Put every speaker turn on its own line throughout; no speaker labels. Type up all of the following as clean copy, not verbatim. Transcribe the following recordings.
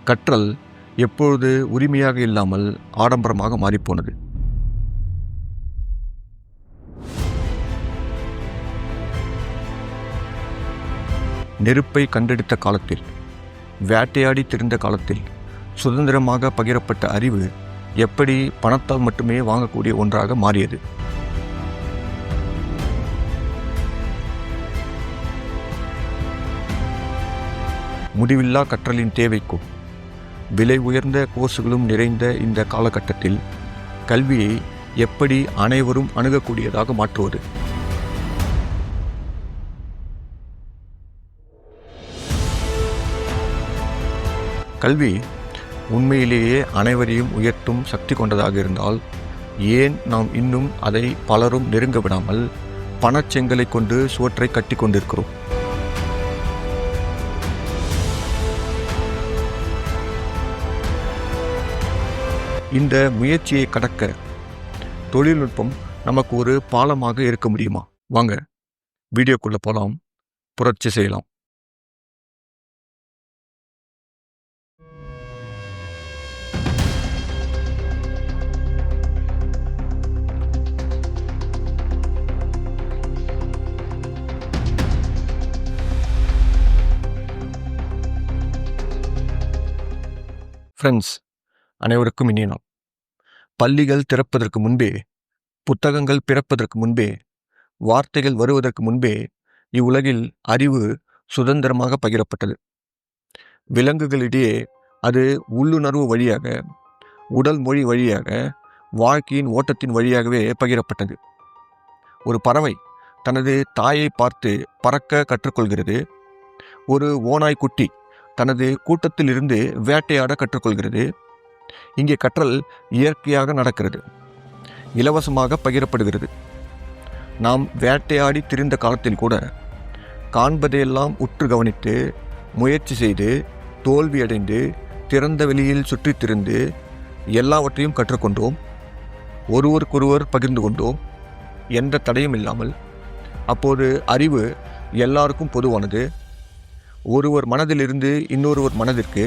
கற்றல் எப்பொழுது உரிமையாக இல்லாமல் ஆடம்பரமாக மாறிப்போனது? நெருப்பை கண்டெடுத்த காலத்தில், வேட்டையாடி திரிந்த காலத்தில் சுதந்திரமாக பகிரப்பட்ட அறிவு எப்படி பணத்தால் மட்டுமே வாங்கக்கூடிய ஒன்றாக மாறியது? முடிவில்லா கற்றலின் தேவைக்கும் விலை உயர்ந்த கோர்ஸுகளும் நிறைந்த இந்த காலகட்டத்தில் கல்வியை எப்படி அனைவரும் அணுகக்கூடியதாக மாற்றுவது? கல்வி உண்மையிலேயே அனைவரையும் உயர்த்தும் சக்தி கொண்டதாக இருந்தால் ஏன் நாம் இன்னும் அதை பலரும் நெருங்க விடாமல் பணச்செங்கலை கொண்டு சுவற்றை கட்டி கொண்டிருக்கிறோம்? இந்த முயற்சியை கடக்க தொழில்நுட்பம் நமக்கு ஒரு பாலமாக இருக்க முடியுமா? வாங்க வீடியோக்குள்ள போலாம், புரட்சி செய்யலாம். ஃப்ரெண்ட்ஸ், அனைவருக்கும் இனிய நாள். பள்ளிகள் திறப்பதற்கு முன்பே, புத்தகங்கள் பிறப்பதற்கு முன்பே, வார்த்தைகள் வருவதற்கு முன்பே இவ்வுலகில் அறிவு சுதந்திரமாக பகிரப்பட்டது. விலங்குகளிடையே அது உள்ளுணர்வு வழியாக, உடல் மொழி வழியாக, வாழ்க்கையின் ஓட்டத்தின் வழியாகவே பகிரப்பட்டது. ஒரு பறவை தனது தாயை பார்த்து பறக்க கற்றுக்கொள்கிறது. ஒரு ஓநாய் குட்டி தனது கூட்டத்தில் இருந்து வேட்டையாட கற்றுக்கொள்கிறது. இங்கே கற்றல் இயற்கையாக நடக்கிறது, இலவசமாக பகிரப்படுகிறது. நாம் வேட்டையாடி திரிந்த காலத்தில் கூட காண்பதையெல்லாம் உற்று கவனித்து, முயற்சி செய்து, தோல்வியடைந்து, திறந்த வெளியில் சுற்றித் திரிந்து எல்லாவற்றையும் கற்றுக்கொண்டோம். ஒருவருக்கொருவர் பகிர்ந்து கொண்டோம், எந்த தடையும் இல்லாமல். அப்போது அறிவு எல்லாருக்கும் பொதுவானது. ஒருவர் மனதிலிருந்து இன்னொருவர் மனதிற்கு,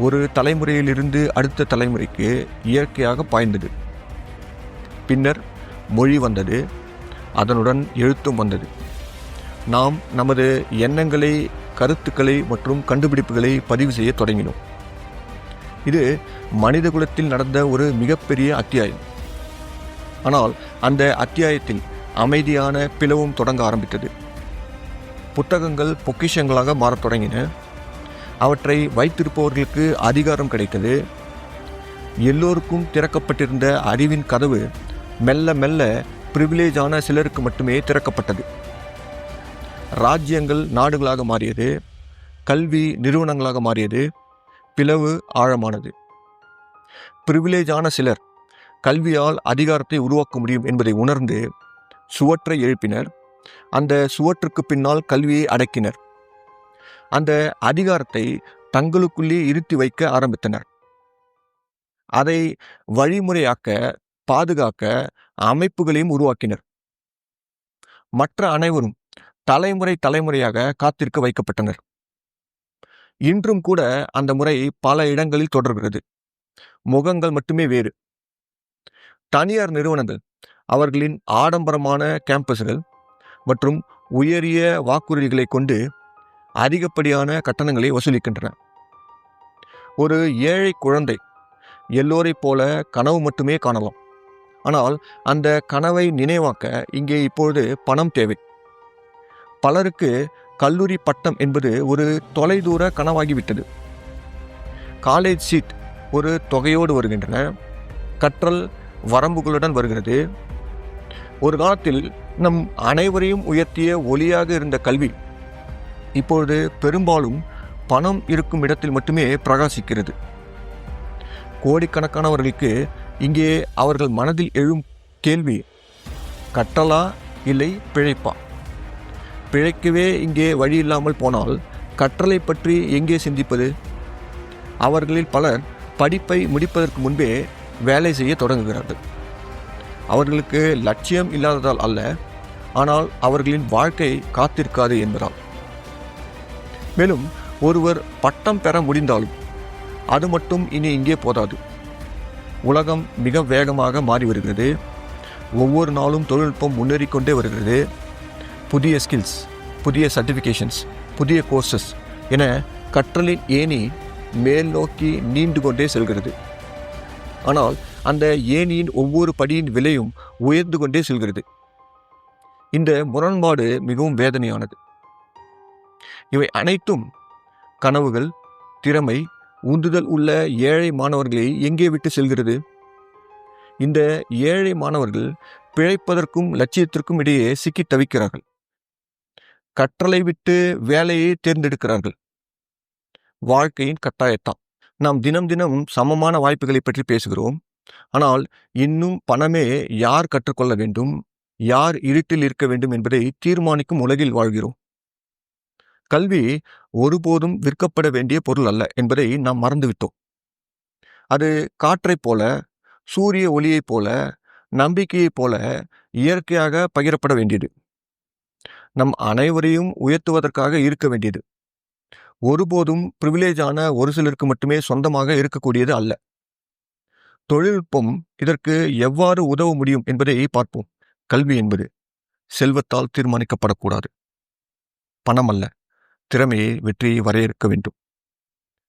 ஒரு தலைமுறையிலிருந்து அடுத்த தலைமுறைக்கு இயற்கையாக பாய்ந்தது. பின்னர் மொழி வந்தது, அதனுடன் எழுத்தும் வந்தது. நாம் நமது எண்ணங்களை, கருத்துக்களை மற்றும் கண்டுபிடிப்புகளை பதிவு செய்ய தொடங்கினோம். இது மனித குலத்தில் நடந்த ஒரு மிகப்பெரிய அத்தியாயம். ஆனால் அந்த அத்தியாயத்தில் அமைதியான பிளவும் தொடங்க ஆரம்பித்தது. புத்தகங்கள் பொக்கிஷங்களாக மாறத் தொடங்கின. அவற்றை வைத்திருப்பவர்களுக்கு அதிகாரம் கிடைத்தது. எல்லோருக்கும் திறக்கப்பட்டிருந்த அறிவின் கதவு மெல்ல மெல்ல பிரிவிலேஜான சிலருக்கு மட்டுமே திறக்கப்பட்டது. ராஜ்யங்கள் நாடுகளாக மாறியது, கல்வி நிறுவனங்களாக மாறியது. பிளவு ஆழமானது. பிரிவிலேஜான சிலர் கல்வியால் அதிகாரத்தை உருவாக்க முடியும் என்பதை உணர்ந்து சுவற்றை எழுப்பினர். அந்த சுவற்றுக்கு பின்னால் கல்வியை அடக்கினர். அந்த அதிகாரத்தை தங்களுக்குள்ளே இருத்தி வைக்க ஆரம்பித்தனர். அதை வழிமுறையாக்க, பாதுகாக்க அமைப்புகளையும் உருவாக்கினர். மற்ற அனைவரும் தலைமுறை தலைமுறையாக காத்திருக்க வைக்கப்பட்டனர். இன்றும் கூட அந்த முறை பல இடங்களில் தொடர்கிறது. முகங்கள் மட்டுமே வேறு. தனியார் நிறுவனங்கள் அவர்களின் ஆடம்பரமான கேம்பஸ்கள் மற்றும் உயரிய வாக்குறுதிகளை கொண்டு அதிகப்படியான கட்டணங்களை வசூலிக்கின்றன. ஒரு ஏழை குழந்தை எல்லோரைப் போல கனவு மட்டுமே காணலாம். ஆனால் அந்த கனவை நினைவாக்க இங்கே இப்பொழுது பணம் தேவை. பலருக்கு கல்லூரி பட்டம் என்பது ஒரு தொலைதூர கனவாகிவிட்டது. காலேஜ் சீட் ஒரு தொகையோடு வருகின்றன. கற்றல் வரம்புகளுடன் வருகிறது. ஒரு காலத்தில் நம் அனைவரையும் உயர்த்திய ஒளியாக இருந்த கல்வி இப்பொழுது பெரும்பாலும் பணம் இருக்கும் இடத்தில் மட்டுமே பிரகாசிக்கிறது. கோடிக்கணக்கானவர்களுக்கு இங்கே அவர்கள் மனதில் எழும் கேள்வி, கற்றலா இல்லை பிழைப்பா? பிழைக்கவே இங்கே வழி இல்லாமல் போனால் கற்றலை பற்றி எங்கே சிந்திப்பது? அவர்களில் பலர் படிப்பை முடிப்பதற்கு முன்பே வேலை செய்ய தொடங்குகிறார்கள். அவர்களுக்கு லட்சியம் இல்லாததால் அல்ல, ஆனால் அவர்களின் வாழ்க்கை காத்திருக்காது என்பதால். மேலும் ஒருவர் பட்டம் பெற முடிந்தாலும் அது மட்டும் இனி இங்கே போதாது. உலகம் மிக வேகமாக மாறி வருகிறது. ஒவ்வொரு நாளும் தொழில்நுட்பம் முன்னேறிக்கொண்டே வருகிறது. புதிய ஸ்கில்ஸ், புதிய சர்டிஃபிகேஷன்ஸ், புதிய கோர்சஸ் என கற்றலின் ஏணி மேல் நோக்கி நீண்டு கொண்டே செல்கிறது. ஆனால் அந்த ஏணியின் ஒவ்வொரு படியின் விலையும் உயர்ந்து கொண்டே செல்கிறது. இந்த முரண்பாடு மிகவும் வேதனையானது. இவை அனைத்தும் கனவுகள், திறமை, உந்துதல் உள்ள ஏழை மாணவர்களை எங்கே விட்டு செல்கிறது? இந்த ஏழை மாணவர்கள் பிழைப்பதற்கும் லட்சியத்திற்கும் இடையே சிக்கி தவிக்கிறார்கள். கற்றலை விட்டு வேலையை தேர்ந்தெடுக்கிறார்கள். வாழ்க்கையின் கட்டாயத்தான். நாம் தினம் தினம் சமமான வாய்ப்புகளை பற்றி பேசுகிறோம். ஆனால் இன்னும் பணமே யார் கற்றுக்கொள்ள வேண்டும், யார் இருட்டில் இருக்க வேண்டும் என்பதை தீர்மானிக்கும் உலகில் வாழ்கிறோம். கல்வி ஒருபோதும் விற்கப்பட வேண்டிய பொருள் அல்ல என்பதை நாம் மறந்துவிட்டோம். அது காற்றைப் போல, சூரிய ஒளியைப் போல, நம்பிக்கையைப் போல இயற்கையாக பகிரப்பட வேண்டியது. நம் அனைவரையும் உயர்த்துவதற்காக இருக்க வேண்டியது. ஒருபோதும் பிரிவிலேஜான ஒரு சிலருக்கு மட்டுமே சொந்தமாக இருக்கக்கூடியது அல்ல. தொழில்நுட்பம் இதற்கு எவ்வாறு உதவ முடியும் என்பதை பார்ப்போம். கல்வி என்பது செல்வத்தால் தீர்மானிக்கப்படக்கூடாது. பணம் அல்ல, திறமையை வெற்றியை வரையறுக்க வேண்டும்.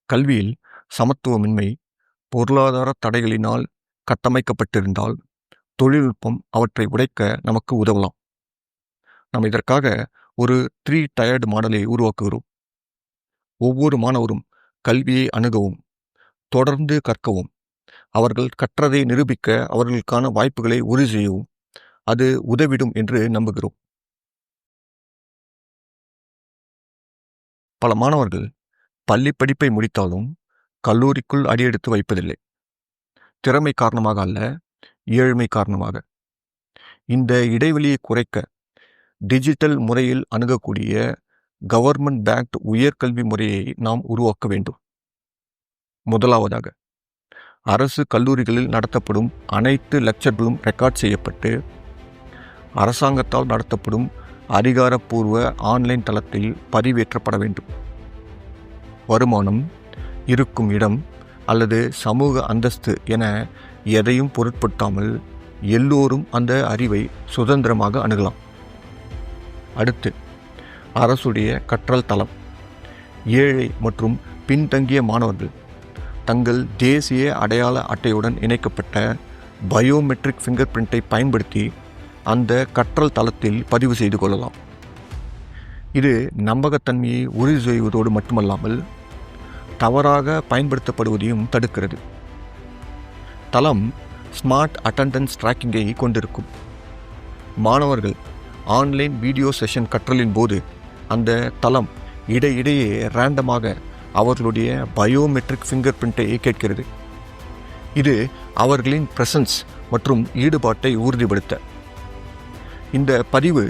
கல்வியில் சமத்துவமின்மை பொருளாதார தடைகளினால் கட்டமைக்கப்பட்டிருந்தால் தொழில்நுட்பம் அவற்றை உடைக்க நமக்கு உதவலாம். நாம் இதற்காக ஒரு 3 டயர்டு மாடலை உருவாக்குகிறோம். ஒவ்வொரு மாணவரும் கல்வியை அணுகவும், தொடர்ந்து கற்கவும், அவர்கள் கற்றதை நிரூபிக்க அவர்களுக்கான வாய்ப்புகளை உறுதி செய்யவும் அது உதவிடும் என்று நம்புகிறோம். பல மாணவர்கள் பள்ளி படிப்பை முடித்தாலும் கல்லூரிக்குள் அடியெடுத்து வைப்பதில்லை. திறமை காரணமாக அல்ல, ஏழ்மை காரணமாக. இந்த இடைவெளியை குறைக்க டிஜிட்டல் முறையில் அணுகக்கூடிய கவர்மெண்ட் பேக்ட் உயர்கல்வி முறையை நாம் உருவாக்க வேண்டும். முதலாவதாக, அரசு கல்லூரிகளில் நடத்தப்படும் அனைத்து லெக்சர்களும் ரெக்கார்ட் செய்யப்பட்டு அரசாங்கத்தால் நடத்தப்படும் அதிகாரப்பூர்வ ஆன்லைன் தளத்தில் பதிவேற்றப்பட வேண்டும். வருமானம், இருக்கும் இடம் அல்லது சமூக அந்தஸ்து என எதையும் பொருட்படுத்தாமல் எல்லோரும் அந்த அறிவை சுதந்திரமாக அணுகலாம். அடுத்து, அரசுடைய கற்றல் தளம். ஏழை மற்றும் பின்தங்கிய மாணவர்கள் தங்கள் தேசிய அடையாள அட்டையுடன் இணைக்கப்பட்ட பயோமெட்ரிக் ஃபிங்கர் பிரிண்டை பயன்படுத்தி அந்த கற்றல் தளத்தில் பதிவு செய்து கொள்ளலாம். இது நம்பகத்தன்மையை உறுதி செய்வதோடு மட்டுமல்லாமல் தவறாக பயன்படுத்தப்படுவதையும் தடுக்கிறது. தளம் ஸ்மார்ட் அட்டெண்டன்ஸ் டிராக்கிங்கை கொண்டிருக்கும். மாணவர்கள் ஆன்லைன் வீடியோ செஷன் கற்றலின் போது அந்த தளம் இடையிடையே ரேண்டமாக அவர்களுடைய பயோமெட்ரிக் ஃபிங்கர் பிரிண்டை கேட்கிறது. இது அவர்களின் பிரசன்ஸ் மற்றும் ஈடுபாட்டை உறுதிப்படுத்த. இந்த பதிவு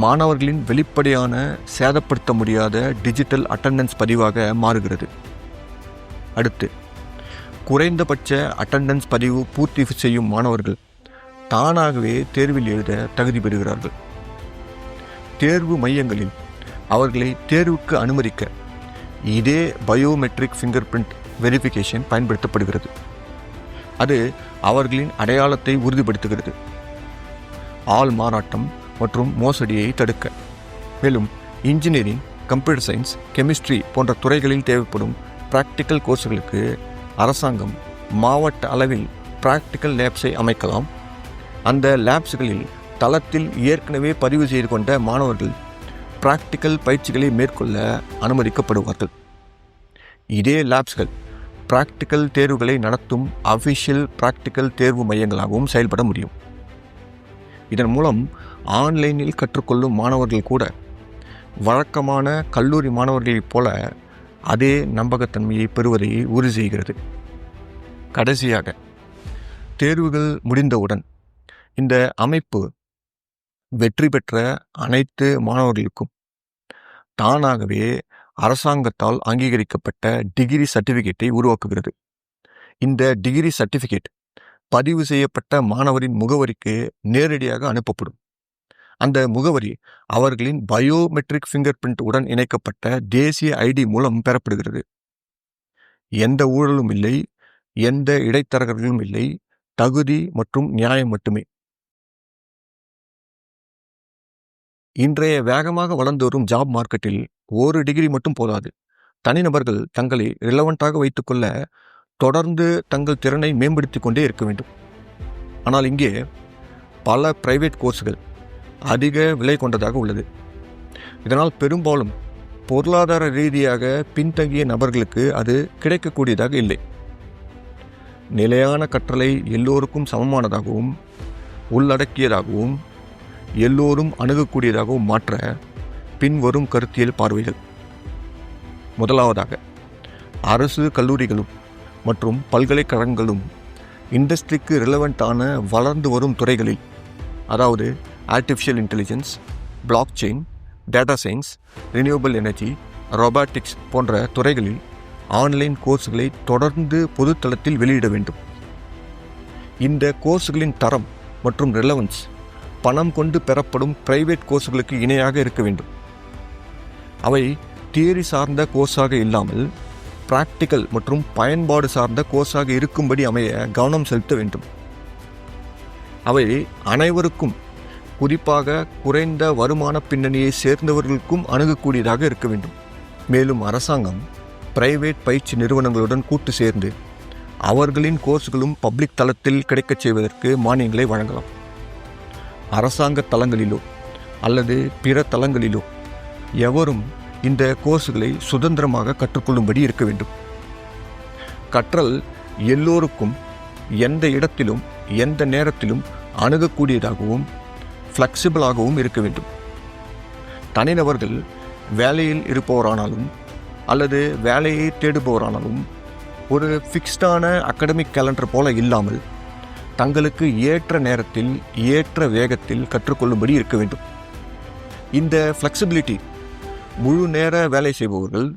மாணவர்களின் வெளிப்படையான, சேதப்படுத்த முடியாத டிஜிட்டல் அட்டெண்டன்ஸ் பதிவாக மாறுகிறது. அடுத்து, குறைந்தபட்ச அட்டெண்டன்ஸ் பதிவு பூர்த்தி செய்யும் மாணவர்கள் தானாகவே தேர்வில் எழுத தகுதி பெறுகிறார்கள். தேர்வு மையங்களில் அவர்களை தேர்வுக்கு அனுமதிக்க இதே பயோமெட்ரிக் ஃபிங்கர் பிரிண்ட் வெரிஃபிகேஷன் பயன்படுத்தப்படுகிறது. அது அவர்களின் அடையாளத்தை உறுதிப்படுத்துகிறது. ஆள் மாறாட்டம் மற்றும் மோசடியை தடுக்க. மேலும் இன்ஜினியரிங், கம்ப்யூட்டர் சயின்ஸ், கெமிஸ்ட்ரி போன்ற துறைகளில் தேவைப்படும் பிராக்டிக்கல் கோர்ஸ்களுக்கு அரசாங்கம் மாவட்ட அளவில் பிராக்டிக்கல் லேப்ஸை அமைக்கலாம். அந்த லேப்ஸ்களில் தளத்தில் ஏற்கனவே பதிவு செய்து கொண்ட மாணவர்கள் பிராக்டிக்கல் பயிற்சிகளை மேற்கொள்ள அனுமதிக்கப்படுவார்கள். இதே லேப்ஸ்கள் பிராக்டிக்கல் தேர்வுகளை நடத்தும் அஃபிஷியல் பிராக்டிக்கல் தேர்வு மையங்களாகவும் செயல்பட முடியும். இதன் மூலம் ஆன்லைனில் கற்றுக்கொள்ளும் மாணவர்கள் கூட வழக்கமான கல்லூரி மாணவர்களைப் போல அதே நம்பகத்தன்மையை பெறுவதை உறுதி செய்கிறது. கடைசியாக, தேர்வுகள் முடிந்தவுடன் இந்த அமைப்பு வெற்றி பெற்ற அனைத்து மாணவர்களுக்கும் தானாகவே அரசாங்கத்தால் அங்கீகரிக்கப்பட்ட டிகிரி சர்டிஃபிகேட்டை உருவாக்குகிறது. இந்த டிகிரி சர்டிஃபிகேட் பதிவு செய்யப்பட்ட மாணவரின் முகவரிக்கு நேரடியாக அனுப்பப்படும். அந்த முகவரி அவர்களின் பயோமெட்ரிக் ஃபிங்கர் பிரிண்ட் உடன் இணைக்கப்பட்ட தேசிய ஐடி மூலம் பெறப்படுகிறது. எந்த ஊழலும் இல்லை, எந்த இடைத்தரகர்களும் இல்லை, தகுதி மற்றும் நியாயம் மட்டுமே. இன்றைய வேகமாக வளர்ந்து வரும் ஜாப் மார்க்கெட்டில் ஒரு டிகிரி மட்டும் போதாது. தனிநபர்கள் தங்களை ரிலவெண்ட்டாக வைத்துக்கொள்ள தொடர்ந்து தங்கள் திறனை மேம்படுத்தி கொண்டே இருக்க வேண்டும். ஆனால் இங்கே பல பிரைவேட் கோர்ஸ்கள் அதிக விலை கொண்டதாக உள்ளது. இதனால் பெரும்பாலும் பொருளாதார ரீதியாக பின்தங்கிய நபர்களுக்கு அது கிடைக்கக்கூடியதாக இல்லை. நிலையான கற்றலை எல்லோருக்கும் சமமானதாகவும் உள்ளடக்கியதாகவும் எல்லோரும் அணுகக்கூடியதாகவும் மாற்ற பின்வரும் கருத்தியல் பார்வைகள். முதலாவதாக, அரசு கல்லூரிகளும் மற்றும் பல்கலைக்கழகங்களும் இண்டஸ்ட்ரிக்கு ரிலவெண்ட்டான வளர்ந்து வரும் துறைகளில், அதாவது artificial intelligence, block chain, data science, renewable energy, robotics போன்ற துறைகளில் ஆன்லைன் கோர்ஸ்களை தொடர்ந்து பொதுத்தளத்தில் வெளியிட வேண்டும். இந்த கோர்ஸ்களின் தரம் மற்றும் ரெலவன்ஸ் பணம் கொண்டு பெறப்படும் பிரைவேட் கோர்ஸ்களுக்கு இணையாக இருக்க வேண்டும். அவை தியரி சார்ந்த கோர்ஸாக இல்லாமல் பிராக்டிக்கல் மற்றும் பயன்பாடு சார்ந்த கோர்ஸாக இருக்கும்படி அமைய கவனம் செலுத்த வேண்டும். அவை அனைவருக்கும், குறிப்பாக குறைந்த வருமான பின்னணியை சேர்ந்தவர்களுக்கும் அணுகக்கூடியதாக இருக்க வேண்டும். மேலும் அரசாங்கம் பிரைவேட் பயிற்சி நிறுவனங்களுடன் கூட்டு சேர்ந்து அவர்களின் கோர்ஸ்களும் பப்ளிக் தளத்தில் கிடைக்கச் செய்வதற்கு மானியங்களை வழங்கலாம். அரசாங்க தளங்களிலோ அல்லது பிற தளங்களிலோ எவரும் இந்த கோர்ஸ்களை சுதந்திரமாக கற்றுக்கொள்ளும்படி இருக்க வேண்டும். கற்றல் எல்லோருக்கும் எந்த இடத்திலும் எந்த நேரத்திலும் அணுகக்கூடியதாகவும் ஃப்ளெக்சிபிளாகவும் இருக்க வேண்டும். தனிநபர்கள் வேலையில் இருப்பவரானாலும் அல்லது வேலையை தேடுபவரானாலும் ஒரு ஃபிக்ஸ்டான அகடமிக் கேலண்டர் போல இல்லாமல் தங்களுக்கு ஏற்ற நேரத்தில் ஏற்ற வேகத்தில் கற்றுக்கொள்ளும்படி இருக்க வேண்டும். இந்த ஃப்ளெக்சிபிலிட்டி முழு நேர வேலை செய்பவர்கள்,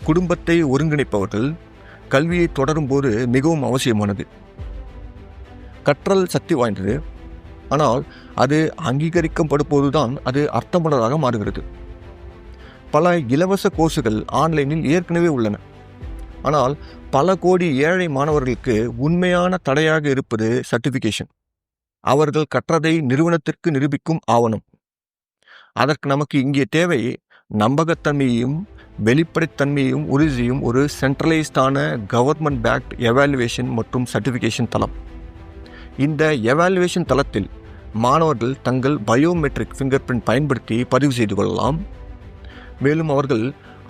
குடும்பத்தை ஒருங்கிணைப்பவர்கள், கல்வியை தொடரும்போது மிகவும் அவசியமானது. கற்றல் சக்தி வாய்ந்தது, ஆனால் அது அங்கீகரிக்கப்படும்போதுதான் அது அர்த்தமுள்ளதாக மாறுகிறது. பல இலவச கோர்ஸுகள் ஆன்லைனில் ஏற்கனவே உள்ளன. ஆனால் பல கோடி ஏழை மாணவர்களுக்கு உண்மையான தடையாக இருப்பது சர்டிஃபிகேஷன். அவர்கள் கற்றதை நிறுவனத்திற்கு நிரூபிக்கும் ஆவணம். அதற்கு நமக்கு இங்கே தேவை நம்பகத்தன்மையையும் வெளிப்படைத்தன்மையையும் உறுதி செய்யும் ஒரு சென்ட்ரலைஸ்டான கவர்மெண்ட் பேக்ட் எவாலுவேஷன் மற்றும் சர்டிஃபிகேஷன் தளம். இந்த எவாலுவேஷன் தளத்தில் மாணவர்கள் தங்கள் பயோமெட்ரிக் ஃபிங்கர் பிரிண்ட் பயன்படுத்தி பதிவு செய்து கொள்ளலாம். மேலும் அவர்கள்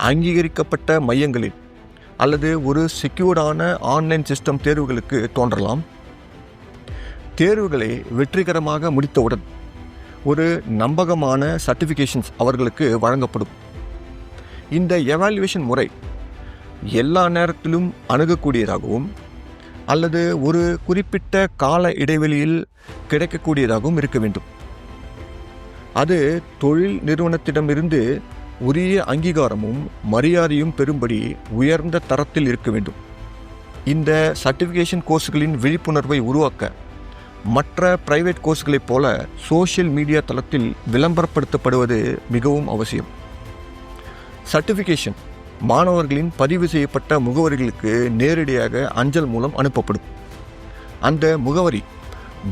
அங்கீகரிக்கப்பட்ட மையங்களில் அல்லது ஒரு செக்யூர்டான ஆன்லைன் சிஸ்டம் தேர்வுகளுக்கு தோன்றலாம். தேர்வுகளை வெற்றிகரமாக முடித்தவுடன் ஒரு நம்பகமான சர்டிஃபிகேஷன்ஸ் அவர்களுக்கு வழங்கப்படும். இந்த எவாலுவேஷன் முறை எல்லா நேரத்திலும் அணுகக்கூடியதாகவும் அல்லது ஒரு குறிப்பிட்ட கால இடைவெளியில் கிடைக்கக்கூடியதாகவும் இருக்க வேண்டும். அது தொழில் நிறுவனத்திடமிருந்து உரிய அங்கீகாரமும் மரியாதையும் பெறும்படி உயர்ந்த தரத்தில் இருக்க வேண்டும். இந்த சர்டிஃபிகேஷன் கோர்ஸ்களின் விழிப்புணர்வை உருவாக்க மற்ற பிரைவேட் கோர்ஸ்களைப் போல சோஷியல் மீடியா தளத்தில் விளம்பரப்படுத்தப்படுவது மிகவும் அவசியம். சர்டிஃபிகேஷன் மாணவர்களின் பதிவு செய்யப்பட்ட முகவரிகளுக்கு நேரடியாக அஞ்சல் மூலம் அனுப்பப்படும். அந்த முகவரி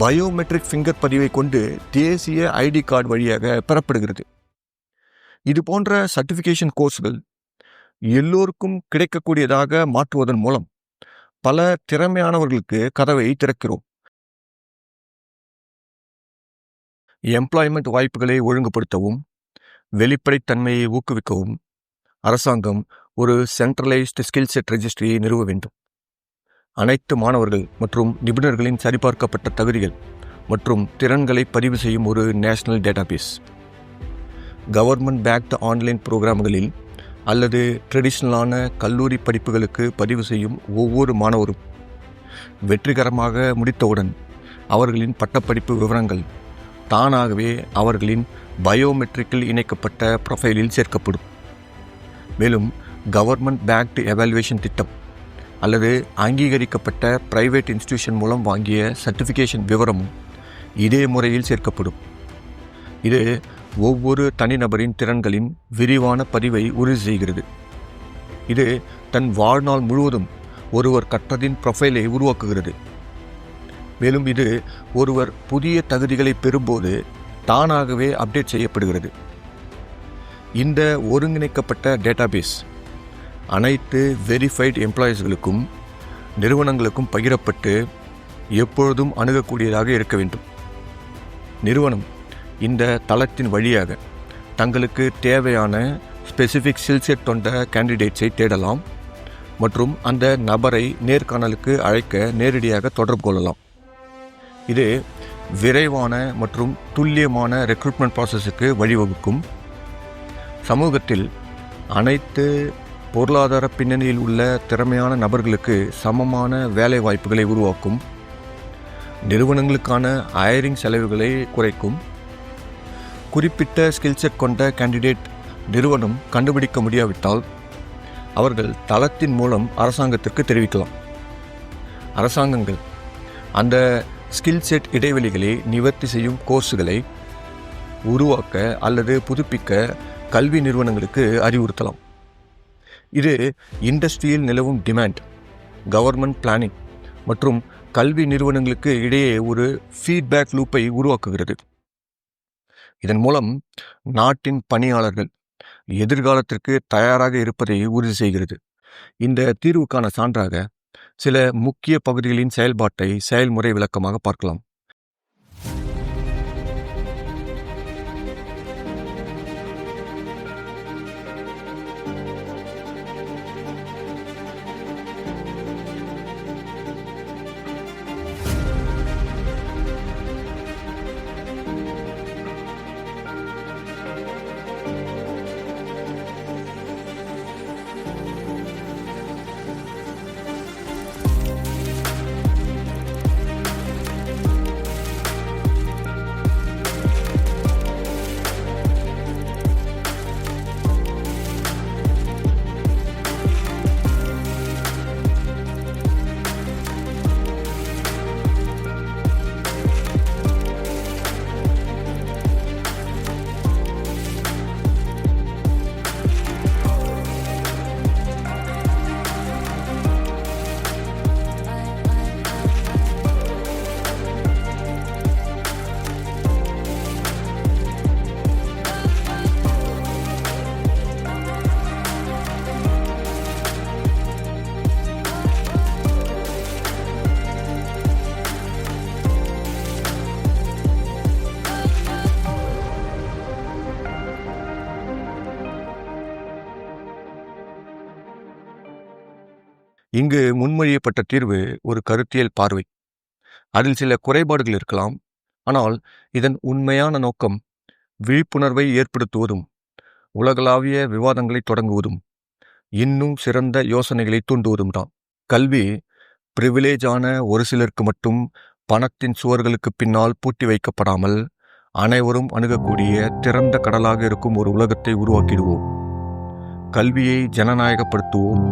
பயோமெட்ரிக் ஃபிங்கர் பதிவை கொண்டு தேசிய ஐடி கார்டு வழியாக பெறப்படுகிறது. இது போன்ற சர்டிஃபிகேஷன் கோர்ஸ்கள் எல்லோருக்கும் கிடைக்கக்கூடியதாக மாற்றுவதன் மூலம் பல திறமையானவர்களுக்கு கதவை திறக்கிறோம். எம்ப்ளாய்மெண்ட் வாய்ப்புகளை ஒழுங்குபடுத்தவும் வெளிப்படைத்தன்மையை ஊக்குவிக்கவும் அரசாங்கம் ஒரு சென்ட்ரலைஸ்டு ஸ்கில் செட் ரெஜிஸ்ட்ரியை நிறுவ வேண்டும். அனைத்து மாணவர்கள் மற்றும் நிபுணர்களின் சரிபார்க்கப்பட்ட தகுதிகள் மற்றும் திறன்களை பதிவு செய்யும் ஒரு national database. Government backed online புரோகிராம்களில் அல்லது ட்ரெடிஷ்னலான கல்லூரி படிப்புகளுக்கு பதிவு செய்யும் ஒவ்வொரு மாணவரும் வெற்றிகரமாக முடித்தவுடன் அவர்களின் பட்டப்படிப்பு விவரங்கள் தானாகவே அவர்களின் பயோமெட்ரிக்கில் இணைக்கப்பட்ட ப்ரொஃபைலில் சேர்க்கப்படும். மேலும் கவர்மெண்ட் பேக்டு எவாலுவேஷன் திட்டம் அல்லது அங்கீகரிக்கப்பட்ட பிரைவேட் இன்ஸ்டிடியூஷன் மூலம் வாங்கிய சர்டிஃபிகேஷன் விவரமும் இதே முறையில் சேர்க்கப்படும். இது ஒவ்வொரு தனிநபரின் திறன்களின் விரிவான பதிவை உறுதி செய்கிறது. இது தன் வாழ்நாள் முழுவதும் ஒருவர் கற்றதின் ப்ரொஃபைலை உருவாக்குகிறது. மேலும் இது ஒருவர் புதிய தகுதிகளை பெறும்போது தானாகவே அப்டேட் செய்யப்படுகிறது. இந்த ஒருங்கிணைக்கப்பட்ட டேட்டாபேஸ் அனைத்து வெரிஃபைடு எம்ப்ளாயீஸ்களுக்கும் நிறுவனங்களுக்கும் பகிரப்பட்டு எப்பொழுதும் அணுகக்கூடியதாக இருக்க வேண்டும். நிறுவனம் இந்த தளத்தின் வழியாக தங்களுக்கு தேவையான ஸ்பெசிஃபிக் ஸ்கில்செட் கொண்ட கேண்டிடேட்ஸை தேடலாம் மற்றும் அந்த நபரை நேர்காணலுக்கு அழைக்க நேரடியாக தொடர்பு கொள்ளலாம். இது விரைவான மற்றும் துல்லியமான ரெக்ரூட்மெண்ட் ப்ராசஸுக்கு வழிவகுக்கும். சமூகத்தில் அனைத்து பொருளாதார பின்னணியில் உள்ள திறமையான நபர்களுக்கு சமமான வேலை வாய்ப்புகளை உருவாக்கும். நிறுவனங்களுக்கான ஹையரிங் செலவுகளை குறைக்கும். குறிப்பிட்ட ஸ்கில்செட் கொண்ட கேண்டிடேட் நிறுவனம் கண்டுபிடிக்க முடியாவிட்டால் அவர்கள் தளத்தின் மூலம் அரசாங்கத்திற்கு தெரிவிக்கலாம். அரசாங்கங்கள் அந்த ஸ்கில் செட் இடைவெளிகளை நிவர்த்தி செய்யும் கோர்ஸுகளை உருவாக்க அல்லது புதுப்பிக்க கல்வி நிறுவனங்களுக்கு அறிவுறுத்தலாம். இது இண்டஸ்ட்ரியில் நிலவும் டிமாண்ட், கவர்மெண்ட் பிளானிங் மற்றும் கல்வி நிறுவனங்களுக்கு இடையே ஒரு ஃபீட்பேக் லூப்பை உருவாக்குகிறது. இதன் மூலம் நாட்டின் பணியாளர்கள் எதிர்காலத்திற்கு தயாராக இருப்பதை உறுதி செய்கிறது. இந்த தீர்வுக்கான சான்றாக சில முக்கிய பகுதிகளின் செயல்பாட்டை செயல்முறை விளக்கமாக பார்க்கலாம். இங்கு முன்மொழியப்பட்ட தீர்வு ஒரு கருத்தியல் பார்வை. அதில் சில குறைபாடுகள் இருக்கலாம். ஆனால் இதன் உண்மையான நோக்கம் விழிப்புணர்வை ஏற்படுத்துவதும் உலகளாவிய விவாதங்களை தொடங்குவதும் இன்னும் சிறந்த யோசனைகளை தூண்டுவதும் தான். கல்வி பிரிவிலேஜான ஒரு சிலருக்கு மட்டும் பணத்தின் சுவர்களுக்கு பின்னால் பூட்டி வைக்கப்படாமல் அனைவரும் அணுகக்கூடிய திறந்த கடலாக இருக்கும் ஒரு உலகத்தை உருவாக்கிடுவோம். கல்வியை ஜனநாயகப்படுத்துவோம்,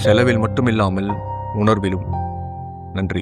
செலவில் மட்டுமில்லாமல் உணர்விலும். நன்றி.